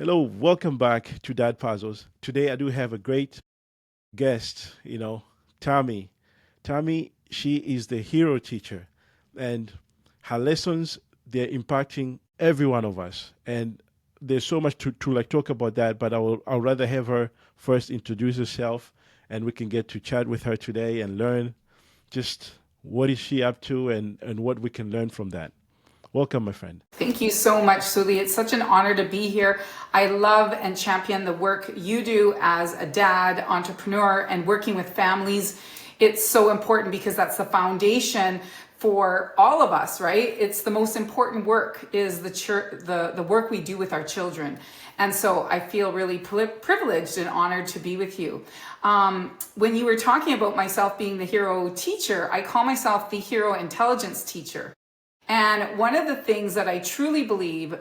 Hello, welcome back to Dadpuzzles. Today I do have a great guest, Tammy. Tammy, she is the hero teacher, and her lessons, they're impacting every one of us. And there's so much to like talk about that, but I'll rather have her first introduce herself, and we can get to chat with her today and learn just what is she up to and what we can learn from that. Welcome, my friend. Thank you so much, Suli. It's such an honor to be here. I love and champion the work you do as a dad, entrepreneur, and working with families. It's so important because that's the foundation for all of us, right? It's the most important work is the work we do with our children. And so I feel really privileged and honored to be with you. When you were talking about myself being the hero teacher, I call myself the hero intelligence teacher. And one of the things that I truly believe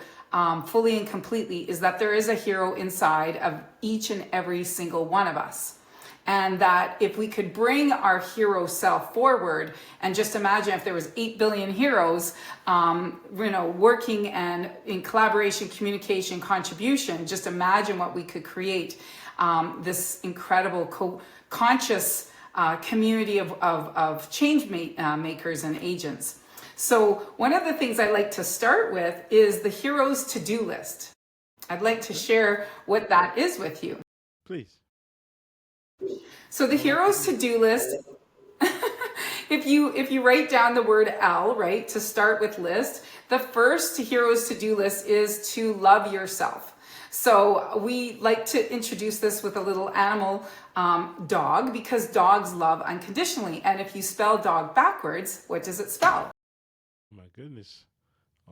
fully and completely is that there is a hero inside of each and every single one of us. And that if we could bring our hero self forward and just imagine if there was 8 billion heroes, working and in collaboration, communication, contribution, just imagine what we could create, this incredible conscious community of change makers and agents. So one of the things I like to start with is the hero's to-do list. I'd like to share what that is with you. Please. So the hero's to-do list, if you write down the word L, right, to start with list, the first hero's to-do list is to love yourself. So we like to introduce this with a little animal, dog, because dogs love unconditionally. And if you spell dog backwards, what does it spell? My goodness.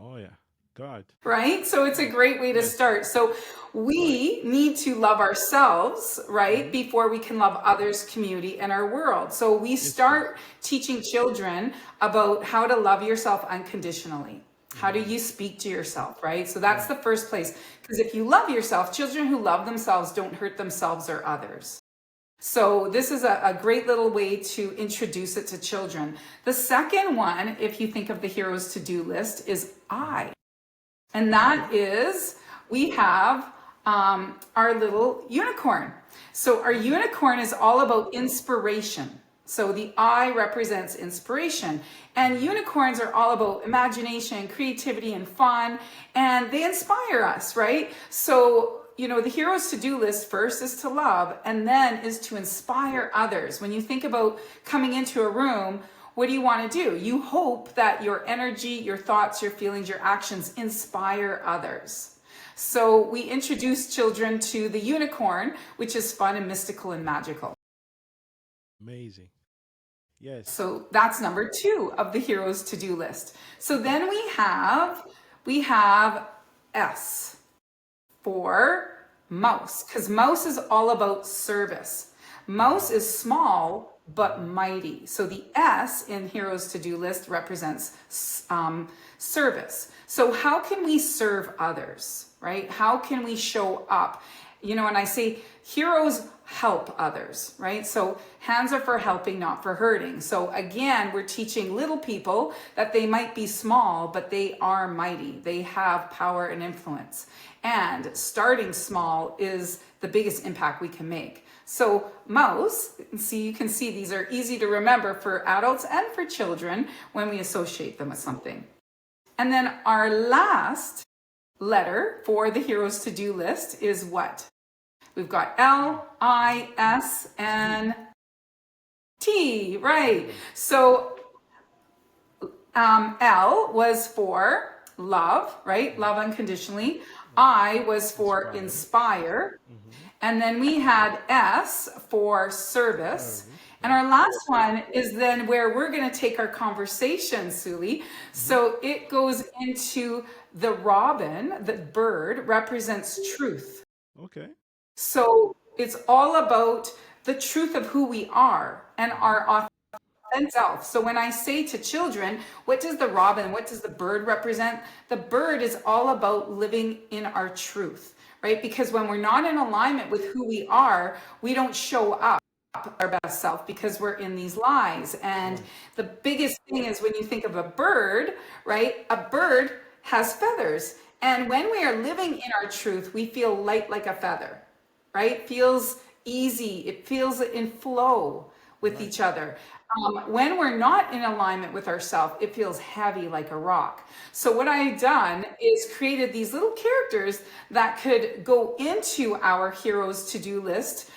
Oh, yeah. God. Right? So it's a great way to start. So we need to love ourselves, right? Before we can love others, community, and our world. So we start teaching children about how to love yourself unconditionally. How do you speak to yourself, right? So that's the first place. Because if you love yourself, children who love themselves don't hurt themselves or others. So this is a great little way to introduce it to children. The second one, if you think of the hero's to-do list, is I. And that is, we have our little unicorn. So our unicorn is all about inspiration. So the I represents inspiration. And unicorns are all about imagination, creativity, and fun. And they inspire us, right? So the hero's to-do list first is to love, and then is to inspire others. When you think about coming into a room, what do you want to do? You hope that your energy, your thoughts, your feelings, your actions inspire others. So we introduce children to the unicorn, which is fun and mystical and magical. Amazing. Yes. So that's number 2 of the hero's to-do list. So then we have S for mouse, because mouse is all about service. Mouse is small but mighty. So the S in hero's to-do list represents service. So how can we serve others, right? How can we show up? And I say heroes help others, right? So hands are for helping, not for hurting. So again, we're teaching little people that they might be small, but they are mighty. They have power and influence. And starting small is the biggest impact we can make. So mouse, you can see these are easy to remember for adults and for children when we associate them with something. And then our last letter for the hero's to-do list is what? We've got L, I, S, and T, right? So L was for love, right? Love unconditionally. I was for inspire. And then we had S for service. And our last one is then where we're going to take our conversation, Suli. So it goes into the robin, the bird represents truth. Okay. So it's all about the truth of who we are and our authentic self. So when I say to children, what does the robin, what does the bird represent? The bird is all about living in our truth, right? Because when we're not in alignment with who we are, we don't show up our best self because we're in these lies. And the biggest thing is when you think of a bird, right? A bird has feathers. And when we are living in our truth, we feel light like a feather, right? Feels easy. It feels in flow with Right. each other. When we're not in alignment with ourselves, it feels heavy like a rock. So what I've done is created these little characters that could go into our hero's to-do list.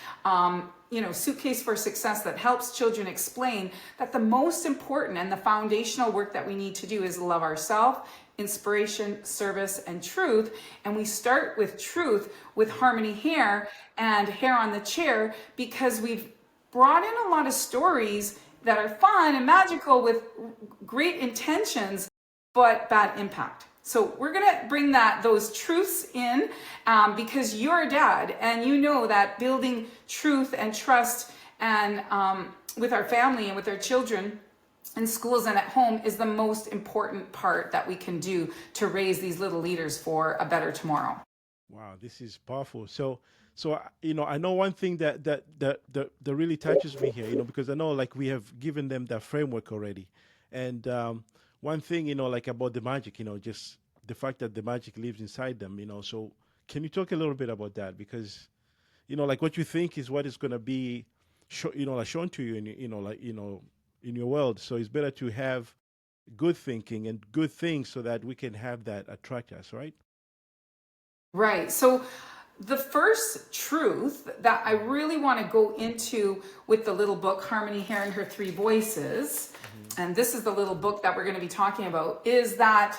Suitcase for success that helps children explain that the most important and the foundational work that we need to do is love ourselves, inspiration, service, and truth. And we start with truth with Harmony Hair and Hair on the Chair because we've brought in a lot of stories that are fun and magical with great intentions, but bad impact. So we're gonna bring those truths in because you're a dad and you know that building truth and trust and with our family and with our children in schools and at home is the most important part that we can do to raise these little leaders for a better tomorrow. Wow, this is powerful. I know one thing that really touches me here, because I know like we have given them that framework already, and one thing, like about the magic, just the fact that the magic lives inside them, So can you talk a little bit about that? Because like what you think is what is going to be, like shown to you in, in your world. So it's better to have good thinking and good things so that we can have that attract us, right? Right. So the first truth that I really want to go into with the little book, Harmony Hair and Her Three Voices, Hmm. and this is the little book that we're going to be talking about, is that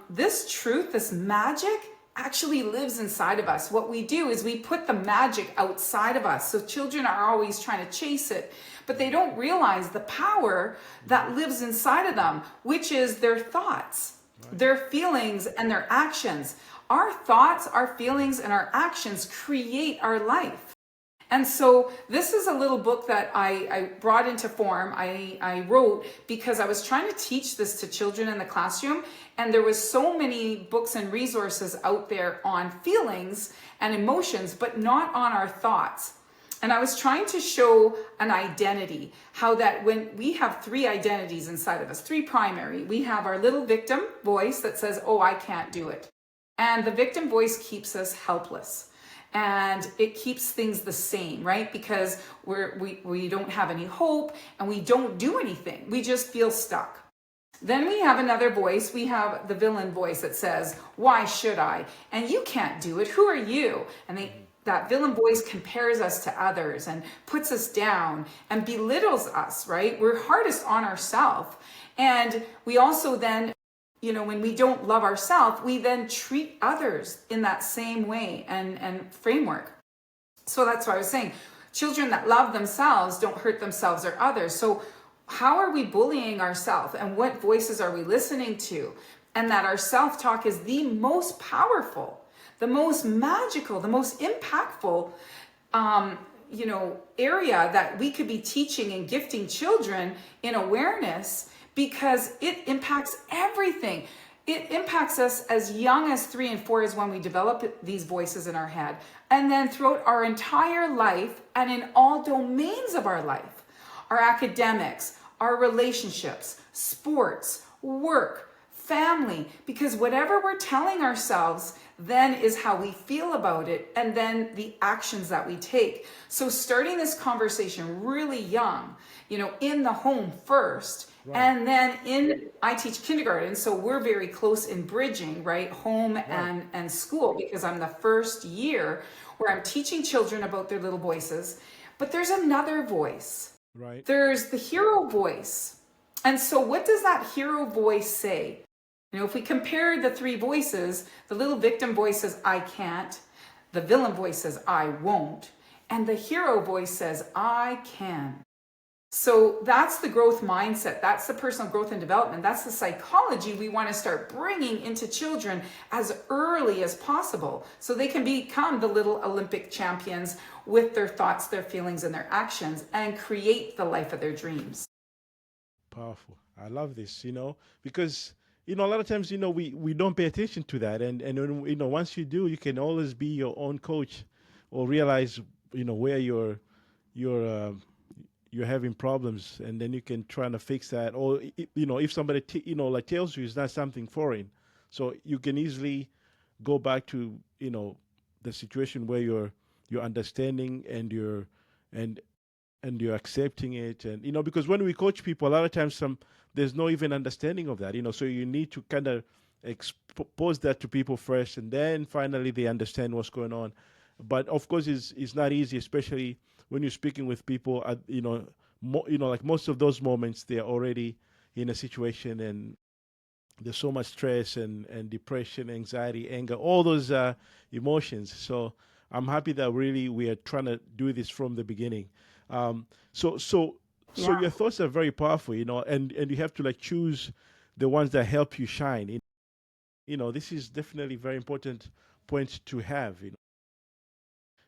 this truth, this magic, actually lives inside of us. What we do is we put the magic outside of us. So children are always trying to chase it, but they don't realize the power that lives inside of them, which is their thoughts, Right. their feelings, and their actions. Our thoughts, our feelings, and our actions create our life. And so this is a little book that I brought into form. I wrote because I was trying to teach this to children in the classroom, and there was so many books and resources out there on feelings and emotions, but not on our thoughts. And I was trying to show an identity, how that when we have three identities inside of us, three primary, we have our little victim voice that says, oh, I can't do it. And the victim voice keeps us helpless and it keeps things the same, right? Because we don't have any hope and we don't do anything. We just feel stuck. Then we have another voice. We have the villain voice that says, why should I? And you can't do it. Who are you? And that villain voice compares us to others and puts us down and belittles us, right? We're hardest on ourselves. And we also then, when we don't love ourselves, we then treat others in that same way and framework. So that's what I was saying. Children that love themselves don't hurt themselves or others. So how are we bullying ourselves and what voices are we listening to? And that our self-talk is the most powerful, the most magical, the most impactful area that we could be teaching and gifting children in awareness, because it impacts everything. It impacts us as young as 3 and 4 is when we develop these voices in our head. And then throughout our entire life and in all domains of our life, our academics, our relationships, sports, work, family, because whatever we're telling ourselves then is how we feel about it, and then the actions that we take. So starting this conversation really young, in the home first, Right. and then I teach kindergarten, so we're very close in bridging, right? Home Right. and school, because I'm the first year where I'm teaching children about their little voices. But there's another voice. Right. There's the hero voice. And so what does that hero voice say? If we compare the three voices, the little victim voice says, I can't. The villain voice says, I won't. And the hero voice says, I can. So that's the growth mindset. That's the personal growth and development. That's the psychology we want to start bringing into children as early as possible so they can become the little Olympic champions with their thoughts, their feelings, and their actions and create the life of their dreams. Powerful. I love this, because a lot of times, we don't pay attention to that, and when, once you do, you can always be your own coach, or realize, where you're having problems, and then you can try to fix that, or if somebody like tells you it's not something foreign, So you can easily go back to, the situation where you're understanding, and and you're accepting it. And because when we coach people, a lot of times there's no even understanding of that. So you need to kind of expose that to people first, and then finally they understand what's going on. But of course it's not easy, especially when you're speaking with people at, like most of those moments they're already in a situation, and there's so much stress and depression, anxiety, anger, all those emotions. So I'm happy that really we are trying to do this from the beginning. So Yeah. your thoughts are very powerful, and you have to like choose the ones that help you shine. This is definitely very important point to have.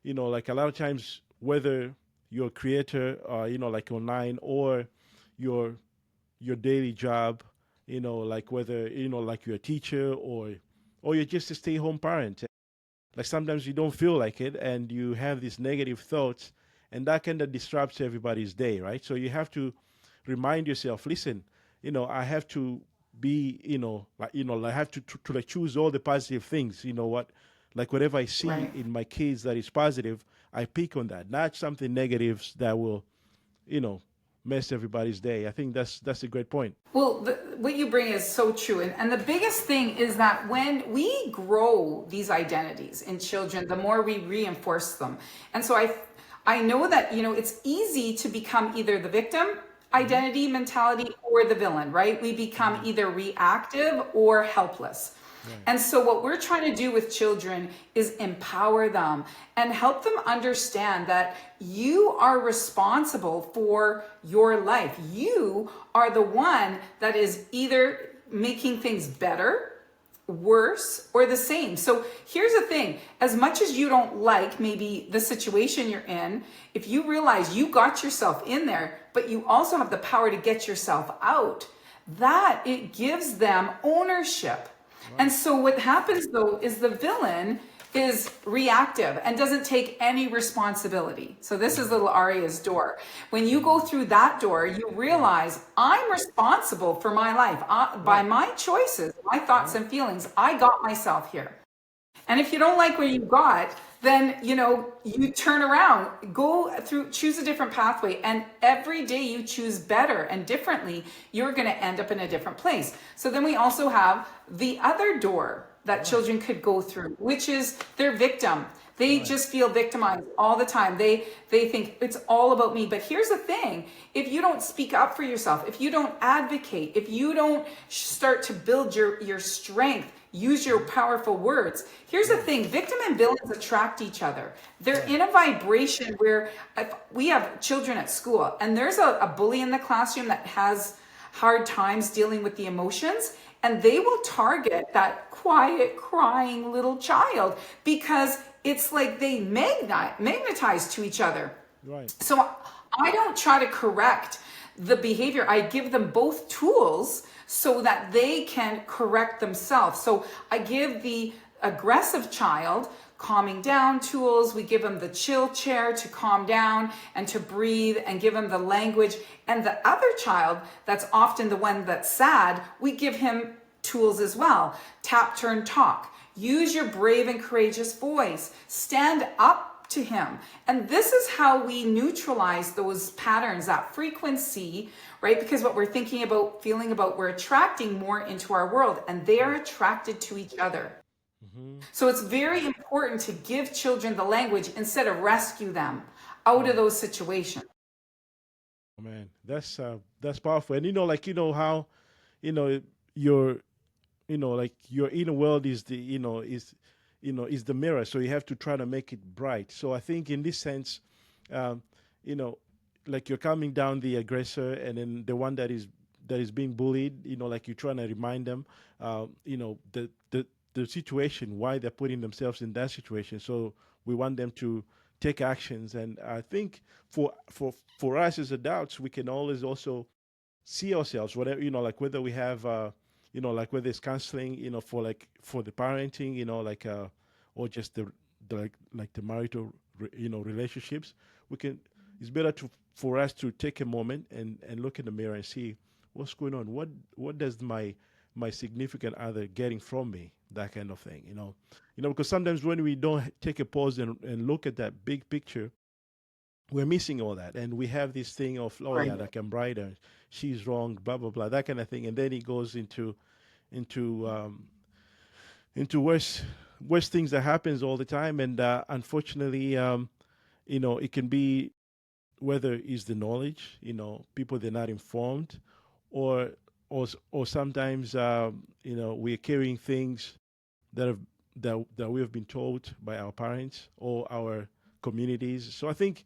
Like a lot of times, whether you're a creator, like online, or your your daily job, like whether like you're a teacher, or you're just a stay-home parent. Like sometimes you don't feel like it, and you have these negative thoughts, and that kind of disrupts everybody's day, right? So you have to remind yourself, listen, I have to be, I have to like choose all the positive things. Like whatever I see Right. in my kids that is positive, I pick on that, not something negative that will, you know mess everybody's day. I think that's a great point. Well, what you bring is so true. And the biggest thing is that when we grow these identities in children, the more we reinforce them. And so I know that, it's easy to become either the victim Hmm. identity mentality or the villain, right? We become Hmm. either reactive or helpless. Right. And so, what we're trying to do with children is empower them and help them understand that you are responsible for your life. You are the one that is either making things better, worse, or the same. So here's the thing, as much as you don't like maybe the situation you're in, if you realize you got yourself in there, but you also have the power to get yourself out, that it gives them ownership. And Right. so what happens though is the villain is reactive and doesn't take any responsibility. So this is Hmm. little Arya's door. When you go Hmm. through that door, you Right. realize I'm responsible for my life. By Right. my choices, my thoughts Right. and feelings, I got myself here. And if you don't like what you got, then you turn around, go through, choose a different pathway, and every day you choose better and differently, you're going to end up in a different place. So then we also have the other door that Right. children could go through, which is their victim. They Right. just feel victimized all the time. They think it's all about me. But here's the thing, if you don't speak up for yourself, if you don't advocate, if you don't start to build your strength, use your Hmm. powerful words. Here's the Right. thing, victim and villains attract each other. They're Right. in a vibration where if we have children at school and there's a bully in the classroom that has hard times dealing with the emotions, and they will target that quiet crying little child because it's like they magnetize to each other. Right. So I don't try to correct the behavior. I give them both tools so that they can correct themselves. So I give the aggressive child calming down tools. We give them the chill chair to calm down and to breathe and give him the language. And the other child, that's often the one that's sad, we give him tools as well. Tap, turn, talk. Use your brave and courageous voice. Stand up to him. And this is how we neutralize those patterns, that frequency, right? Because what we're thinking about, feeling about, we're attracting more into our world, and they're Right. attracted to each other. Hmm. So it's very important to give children the language instead of rescue them out of Right. those situations. Oh, man, that's powerful. And like how you know your like your inner world is the is the mirror. So you have to try to make it bright. So I think in this sense, um, you know, like you're calming down the aggressor, and then the one that is being bullied. Like you're trying to remind them, the situation, why they're putting themselves in that situation. So we want them to take actions. And I think for us as adults, we can always also see ourselves, whatever, like whether we have like whether it's counseling, for the parenting, or just the like the marital relationships. We can It's better for us to take a moment and look in the mirror and see what's going on. What does my my significant other getting from me, that kind of thing, because sometimes when we don't take a pause and look at that big picture, we're missing all that, and we have this thing of, oh Right. yeah, like I'm right, she's wrong, blah blah blah, that kind of thing, and then it goes into into worse things that happens all the time, and unfortunately, it can be, whether it's the knowledge, people, they're not informed, or or sometimes, we're carrying things that have that we have been told by our parents or our communities. So I think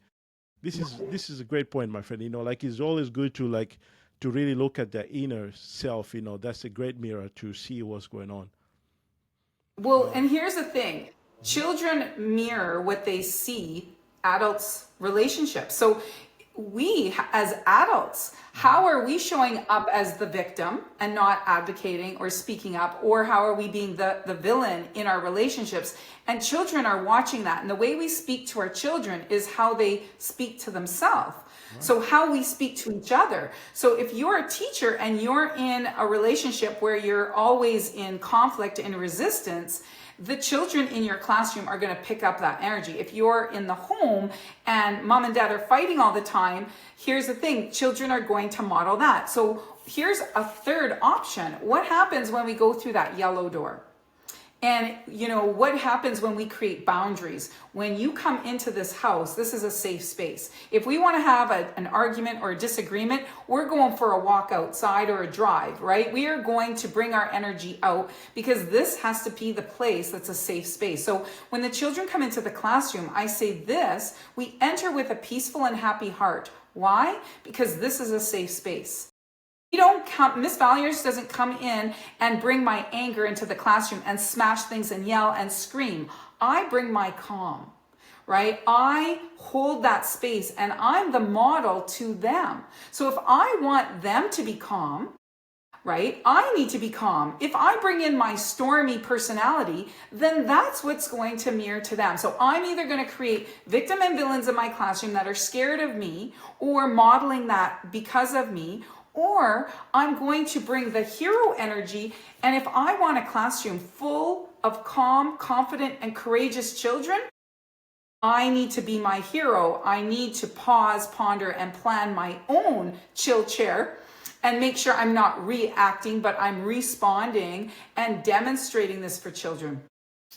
this is a great point, my friend. Like, it's always good to, like, to really look at the inner self. That's a great mirror to see what's going on. Well, Um, and here's the thing, mhm. children mirror what they see adults' relationships. So, we as adults, Mhm. how are we showing up as the victim and not advocating or speaking up? Or how are we being the villain in our relationships? And children are watching that. And the way we speak to our children is how they speak to themselves. Right. So, how we speak to each other. So, if you're a teacher and you're in a relationship where you're always in conflict and resistance, the children in your classroom are going to pick up that energy. If you're in the home and mom and dad are fighting all the time, here's the thing, children are going to model that. So, here's a third option. What happens when we go through that yellow door? And what happens when we create boundaries? When you come into this house, this is a safe space. If we want to have an argument or a disagreement, we're going for a walk outside or a drive, right? We are going to bring our energy out, because this has to be the place that's a safe space. So when the children come into the classroom, I say this: we enter with a peaceful and happy heart. Why? Because this is a safe space. We don't come, Miss Vallieres doesn't come in and bring my anger into the classroom and smash things and yell and scream. I bring my calm, right? I hold that space and I'm the model to them. So if I want them to be calm, right, I need to be calm. If I bring in my stormy personality, then that's what's going to mirror to them. So I'm either going to create victim and villains in my classroom that are scared of me or modeling that because of me, or I'm going to bring the hero energy. And if I want a classroom full of calm, confident, and courageous children, I need to be my hero. I need to pause, ponder, and plan my own chill chair and make sure I'm not reacting, but I'm responding and demonstrating this for children.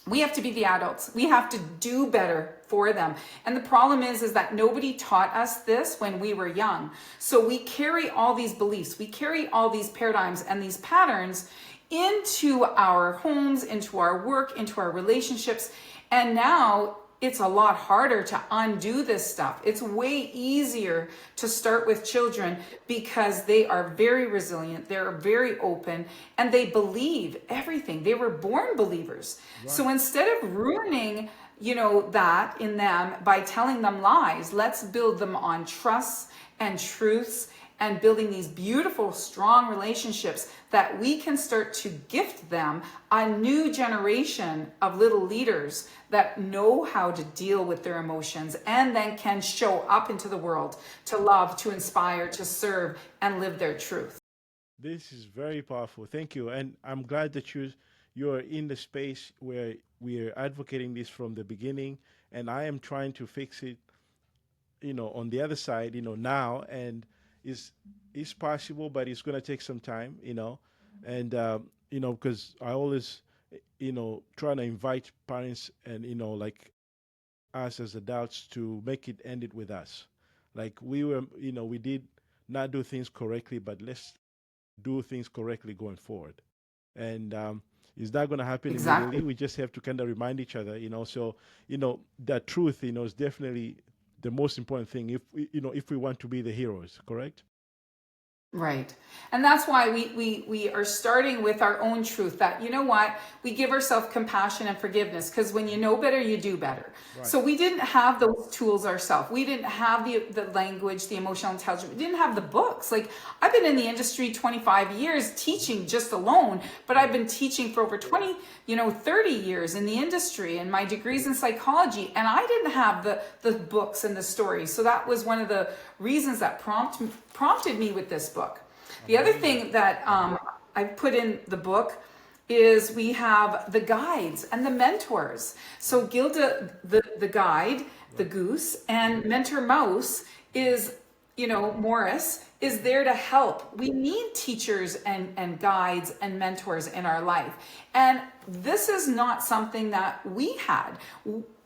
We have to be the adults. We have to do better for them. And the problem is that nobody taught us this when we were young. So we carry all these beliefs, we carry all these paradigms and these patterns into our homes, into our work, into our relationships. And now it's a lot harder to undo this stuff. It's way easier to start with children because they are very resilient, they're very open, and they believe everything. They were born believers. Right. So instead of ruining, that in them by telling them lies, let's build them on trusts and truths and building these beautiful, strong relationships that we can start to gift them a new generation of little leaders that know how to deal with their emotions and then can show up into the world to love, to inspire, to serve, and live their truth. This is very powerful. Thank you, and I'm glad that you're in the space where we are advocating this from the beginning, and I am trying to fix it, on the other side, now, and is possible, but it's going to take some time, and because I always, trying to invite parents and, like, us as adults to make it end it with us, like we were, we did not do things correctly, but let's do things correctly going forward, and it's not going to happen Exactly. immediately. We just have to kind of remind each other, so that truth, is definitely the most important thing if if we want to be the heroes, correct? Right. And that's why we are starting with our own truth that, what, we give ourselves compassion and forgiveness, because when you know better, you do better. Right. So we didn't have those tools ourselves. We didn't have the language, the emotional intelligence. We didn't have the books. Like, I've been in the industry 25 years teaching just alone, but I've been teaching for over 20, 30 years in the industry, and my degrees in psychology. And I didn't have the books and the stories. So that was one of the reasons that prompted me with this book. The other Amazing. thing that I've put in the book is we have the guides and the mentors. So Gilda, the guide, the goose, and Mentor Mouse is, Morris is there to help. We need teachers and guides and mentors in our life. And this is not something that we had.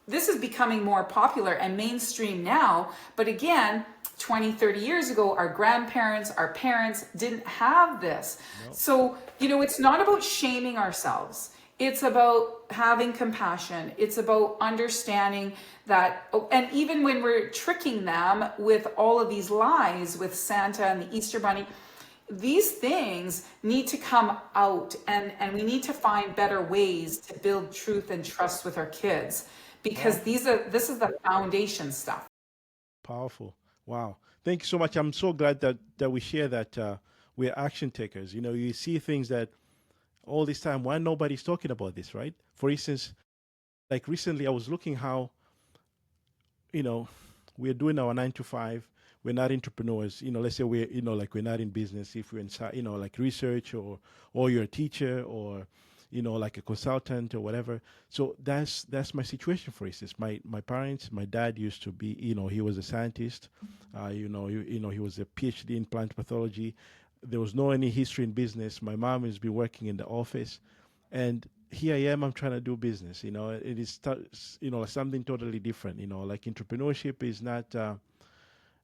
This is becoming more popular and mainstream now. But again, 20, 30 years ago, our grandparents, our parents didn't have this. Nope. So, it's not about shaming ourselves. It's about having compassion. It's about understanding that, and even when we're tricking them with all of these lies with Santa and the Easter Bunny, these things need to come out, and we need to find better ways to build truth and trust with our kids, because this is the foundation stuff. Powerful. Wow. Thank you so much. I'm so glad that we share that we're action takers. You see things that all this time, why nobody's talking about this, right? For instance, like recently I was looking how, we're doing our 9 to 5. We're not entrepreneurs. Let's say we're, like we're not in business. If we're inside, like research or you're a teacher or, like a consultant or whatever. So that's my situation. For instance, my parents, my dad used to be, he was a scientist. He was a PhD in plant pathology. There was no any history in business. My mom has been working in the office, and here I am. I'm trying to do business. It is, something totally different. Like entrepreneurship is not,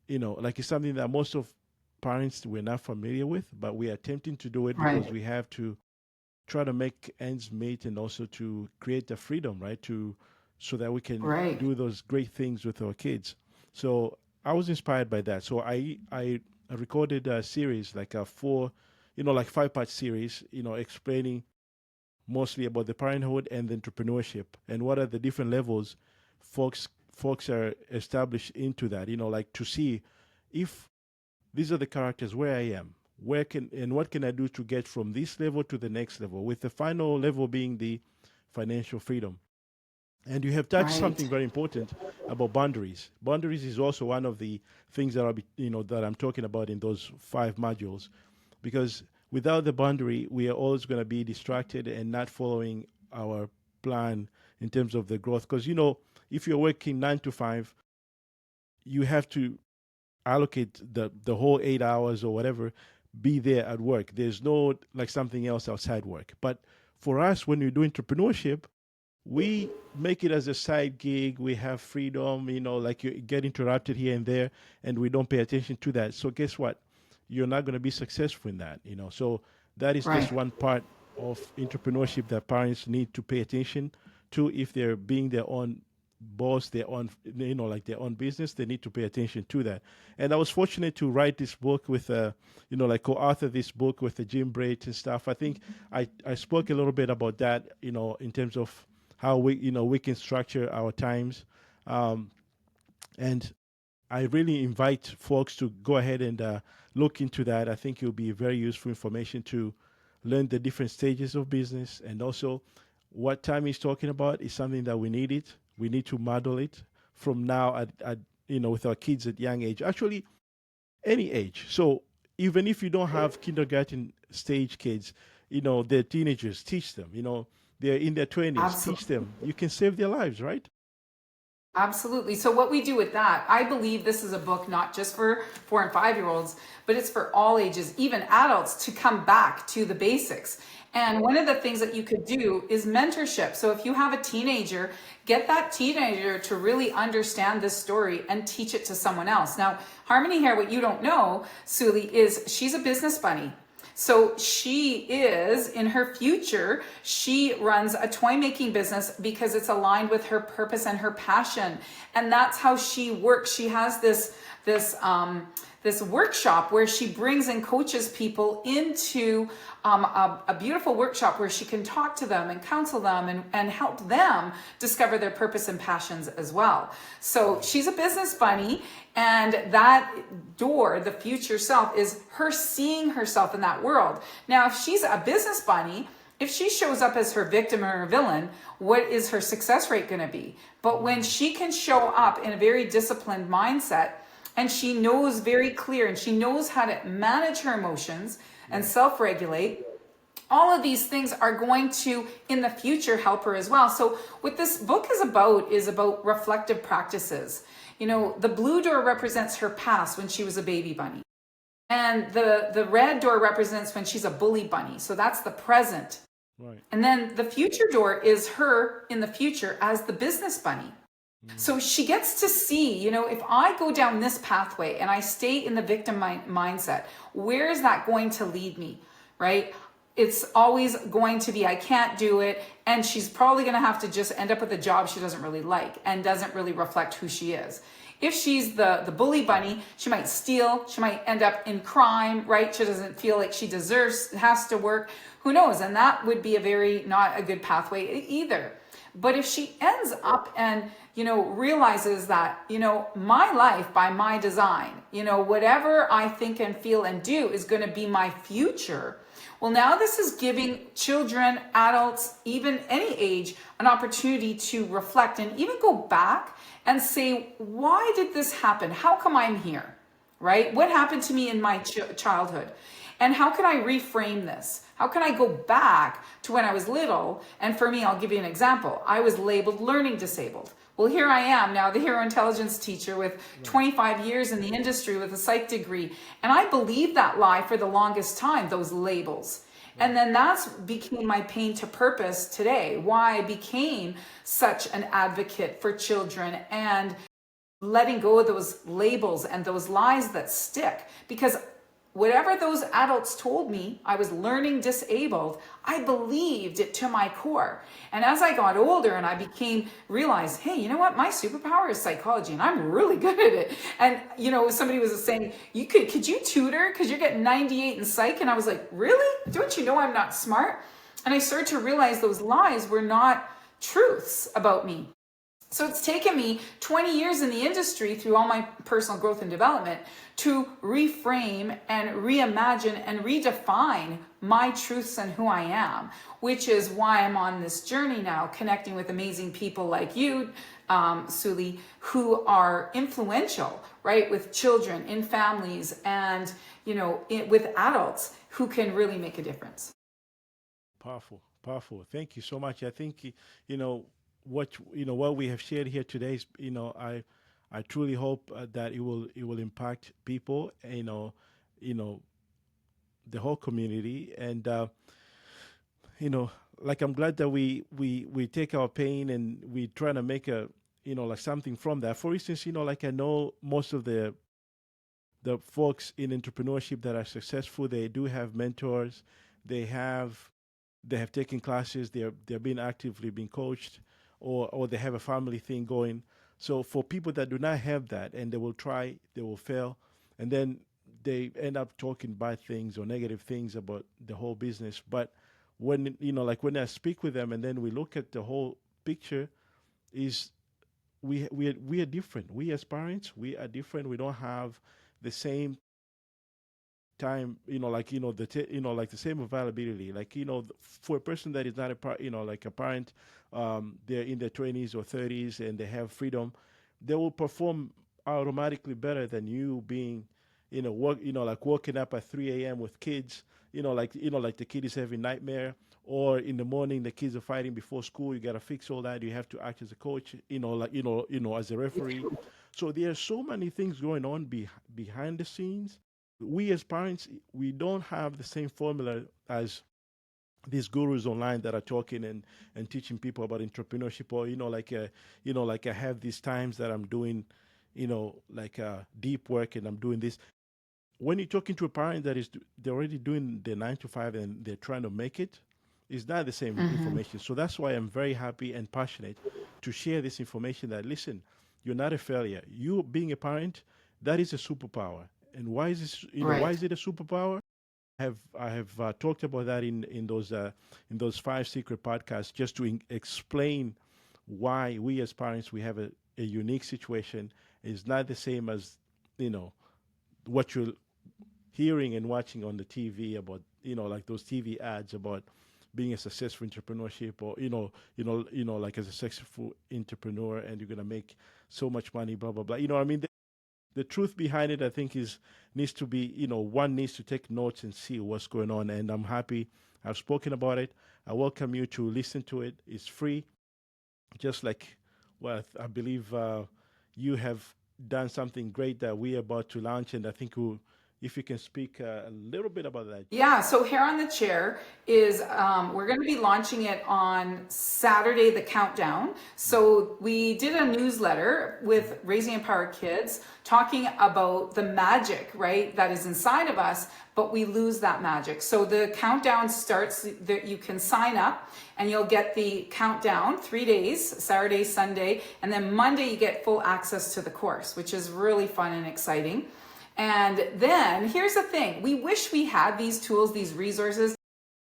like it's something that most of parents we're not familiar with, but we're attempting to do it because Right. we have to try to make ends meet and also to create the freedom, right? So that we can Right. do those great things with our kids. So I was inspired by that. So I recorded a series, like a 5-part series, explaining mostly about the parenthood and the entrepreneurship and what are the different levels folks are established into that, like to see if these are the characters where I am, what can I do to get from this level to the next level, with the final level being the financial freedom. And you have touched Right. something very important about boundaries. Boundaries is also one of the things that I'm talking about in those 5 modules, because without the boundary, we are always going to be distracted and not following our plan in terms of the growth. Because if you're working 9 to 5, you have to allocate the whole 8 hours or whatever, be there at work. There's no like something else outside work. But for us, when we do entrepreneurship, we make it as a side gig. We have freedom, like you get interrupted here and there, and we don't pay attention to that. So guess what? You're not going to be successful in that. So that is just Right. one part of entrepreneurship that parents need to pay attention to. If they're being their own boss, their own, like their own business, they need to pay attention to that. And I was fortunate to write this book with, like co-author this book with the Jim Braid and stuff. I think I spoke a little bit about that, in terms of how we can structure our times. And I really invite folks to go ahead and look into that. I think it'll be very useful information to learn the different stages of business, and also what Tammy is talking about is something that we need it. We need to model it from now at with our kids at young age. Actually, any age. So even if you don't have kindergarten stage kids, they're teenagers, teach them. They're in their 20s, teach Absolutely. them. You can save their lives, right? Absolutely. So what we do with that, I believe this is a book not just for 4 and 5 year olds, but it's for all ages, even adults, to come back to the basics. And one of the things that you could do is mentorship. So if you have a teenager, get that teenager to really understand this story and teach it to someone else. Now, Harmony here, what you don't know, Suli, is she's a business bunny. So she is, in her future, she runs a toy making business because it's aligned with her purpose and her passion. And that's how she works. She has this workshop where she brings and coaches people into a beautiful workshop where she can talk to them and counsel them and help them discover their purpose and passions as well. So she's a business bunny, and that door, the future self, is her seeing herself in that world. Now, if she's a business bunny, if she shows up as her victim or her villain, what is her success rate going to be? But when she can show up in a very disciplined mindset, and she knows very clear, and she knows how to manage her emotions and self-regulate, All of these things are going to, in the future, help her as well. So what this book is about reflective practices. The blue door represents her past when she was a baby bunny. And the red door represents when she's a bully bunny. So that's the present. Right. And then the future door is her in the future as the business bunny. So she gets to see, if I go down this pathway and I stay in the victim mindset, where is that going to lead me, right? It's always going to be, I can't do it. And she's probably going to have to just end up with a job she doesn't really like and doesn't really reflect who she is. If she's the bully bunny, she might steal, she might end up in crime, right? She doesn't feel like she has to work. Who knows? And that would be not a good pathway either. But if she ends up and, realizes that, my life by my design, whatever I think and feel and do is going to be my future. Well, now this is giving children, adults, even any age, an opportunity to reflect and even go back and say, why did this happen? How come I'm here, right? What happened to me in my childhood? And how can I reframe this? How can I go back to when I was little? And for me, I'll give you an example. I was labeled learning disabled. Well, here I am now, the hero intelligence teacher with 25 years in the industry with a psych degree. And I believed that lie for the longest time, those labels. And then that's became my pain to purpose today, why I became such an advocate for children and letting go of those labels and those lies that stick. Because whatever those adults told me, I was learning disabled, I believed it to my core. And as I got older and I realized, hey, you know what? My superpower is psychology and I'm really good at it. And, somebody was saying, could you tutor? Because you're getting 98 in psych. And I was like, really? Don't you know I'm not smart? And I started to realize those lies were not truths about me. So it's taken me 20 years in the industry through all my personal growth and development to reframe and reimagine and redefine my truths and who I am, which is why I'm on this journey now, connecting with amazing people like you, Suli, who are influential, right, with children, in families, and, with adults who can really make a difference. Powerful, powerful. Thank you so much. I think, what we have shared here today is, I truly hope that it will impact people, the whole community, and like I'm glad that we take our pain and we try to make like something from that. For instance, like I know most of the folks in entrepreneurship that are successful, they do have mentors, they have taken classes, they're being actively being coached, or they have a family thing going. So for people that do not have that, and they will try, they will fail, and then they end up talking bad things or negative things about the whole business. But when like when I speak with them, and then we look at the whole picture, is we are different. We as parents, we are different. We don't have the same time, like the same availability, like for a person that is not like a parent, they're in their 20s or 30s and they have freedom, they will perform automatically better than you being like waking up at 3 a.m. with kids, like the kid is having nightmare, or in the morning the kids are fighting before school, you got to fix all that, you have to act as a coach, like as a referee. So there are so many things going on behind the scenes. We as parents, we don't have the same formula as these gurus online that are talking and teaching people about entrepreneurship, or like I have these times that I'm doing like deep work and I'm doing this. When you're talking to a parent that is they're already doing the 9 to 5 and they're trying to make it, it's not the same information. So that's why I'm very happy and passionate to share this information that, listen, you're not a failure. You being a parent, that is a superpower. And why is this, why is it a superpower? I have talked about that in those 5 secret podcasts, just to explain why we as parents, we have a unique situation. It's not the same as what you're hearing and watching on the TV about, like those TV ads about being a successful entrepreneurship, or like as a successful entrepreneur and you're gonna make so much money, blah blah blah. I mean, the truth behind it, I think, is needs to be, one needs to take notes and see what's going on. And I'm happy I've spoken about it. I welcome you to listen to it. It's free, just like well, I believe you have done something great that we're about to launch, and I think if you can speak a little bit about that. Yeah, so Hair on the Chair is, we're going to be launching it on Saturday, the countdown. So we did a newsletter with Raising Empowered Kids talking about the magic, right, that is inside of us, but we lose that magic. So the countdown starts, that you can sign up and you'll get the countdown 3 days, Saturday, Sunday, and then Monday you get full access to the course, which is really fun and exciting. And then here's the thing, we wish we had these tools, these resources.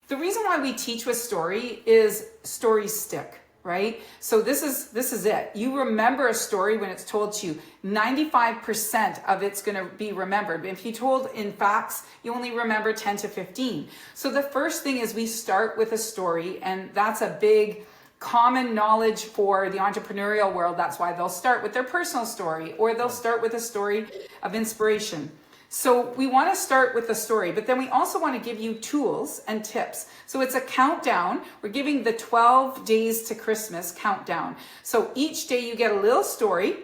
The reason why we teach with story is stories stick, right? So this is it. You remember a story when it's told to you. 95% of it's going to be remembered. If you told in facts, you only remember 10 to 15. So the first thing is we start with a story, and that's a big common knowledge for the entrepreneurial world. That's why they'll start with their personal story, or they'll start with a story of inspiration. So we want to start with the story, but then we also want to give you tools and tips. So it's a countdown. We're giving the 12 days to Christmas countdown. So each day you get a little story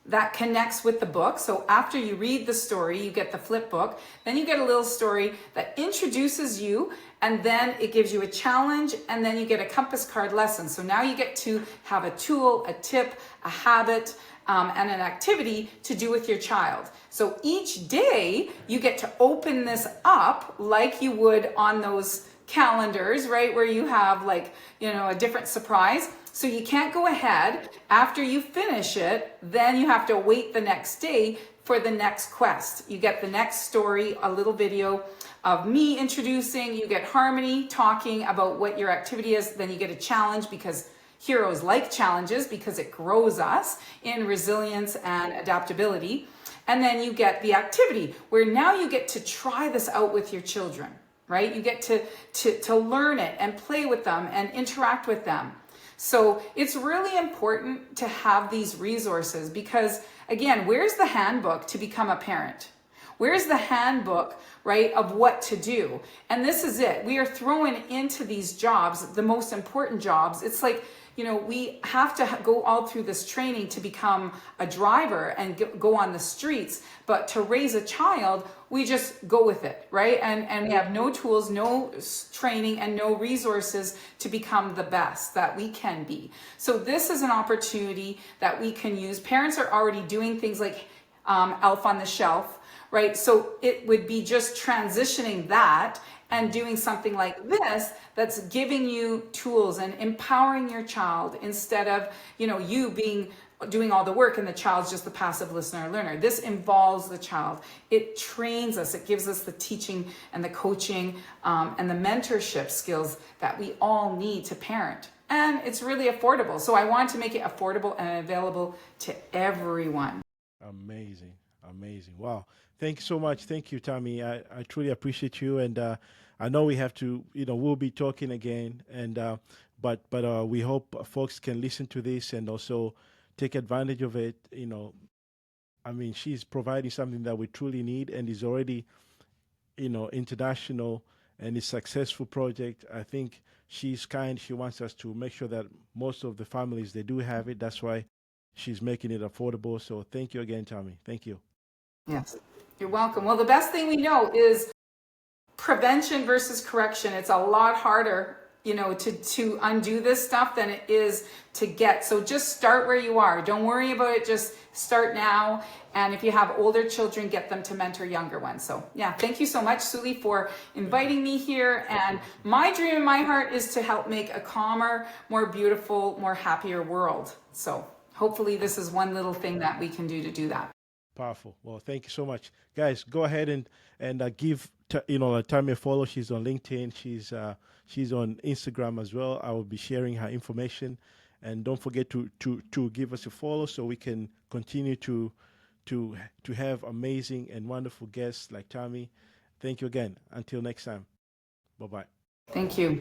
that connects with the book. So after you read the story, you get the flip book. Then you get a little story that introduces you, and then it gives you a challenge, and then you get a compass card lesson. So now you get to have a tool, a tip, a habit, and an activity to do with your child. So each day you get to open this up like you would on those calendars, right? Where you have like, a different surprise. So you can't go ahead after you finish it, then you have to wait the next day for the next quest. You get the next story, a little video of me introducing, you get Harmony talking about what your activity is, then you get a challenge, because heroes like challenges because it grows us in resilience and adaptability. And then you get the activity where now you get to try this out with your children, right? You get to learn it and play with them and interact with them. So it's really important to have these resources because, again, where's the handbook to become a parent? Where's the handbook, right, of what to do? And this is it. We are throwing into these jobs, the most important jobs. It's like, we have to go all through this training to become a driver and go on the streets. But to raise a child, we just go with it, right? And we have no tools, no training, and no resources to become the best that we can be. So this is an opportunity that we can use. Parents are already doing things like Elf on the Shelf, right? So it would be just transitioning that and doing something like this that's giving you tools and empowering your child instead of, you doing all the work and the child's just the passive listener or learner. This involves the child. It trains us. It gives us the teaching and the coaching and the mentorship skills that we all need to parent. And it's really affordable. So I want to make it affordable and available to everyone. Amazing. Wow. Thank you so much. Thank you, Tammy. I truly appreciate you. And I know we have to, we'll be talking again. And but we hope folks can listen to this and also take advantage of it. She's providing something that we truly need and is already, international and is successful project. I think she's kind. She wants us to make sure that most of the families, they do have it. That's why she's making it affordable. So thank you again, Tammy. Thank you. Yes, you're welcome. Well, the best thing we know is prevention versus correction. It's a lot harder, to undo this stuff than it is to get. So just start where you are. Don't worry about it. Just start now. And if you have older children, get them to mentor younger ones. So yeah, thank you so much, Suli, for inviting me here. And my dream in my heart is to help make a calmer, more beautiful, more happier world. So hopefully this is one little thing that we can do that. Powerful. Well, thank you so much, guys. Go ahead and give Tammy a follow. She's on LinkedIn. She's on Instagram as well. I will be sharing her information, and don't forget to give us a follow so we can continue to have amazing and wonderful guests like Tammy. Thank you again. Until next time. Bye bye. Thank you.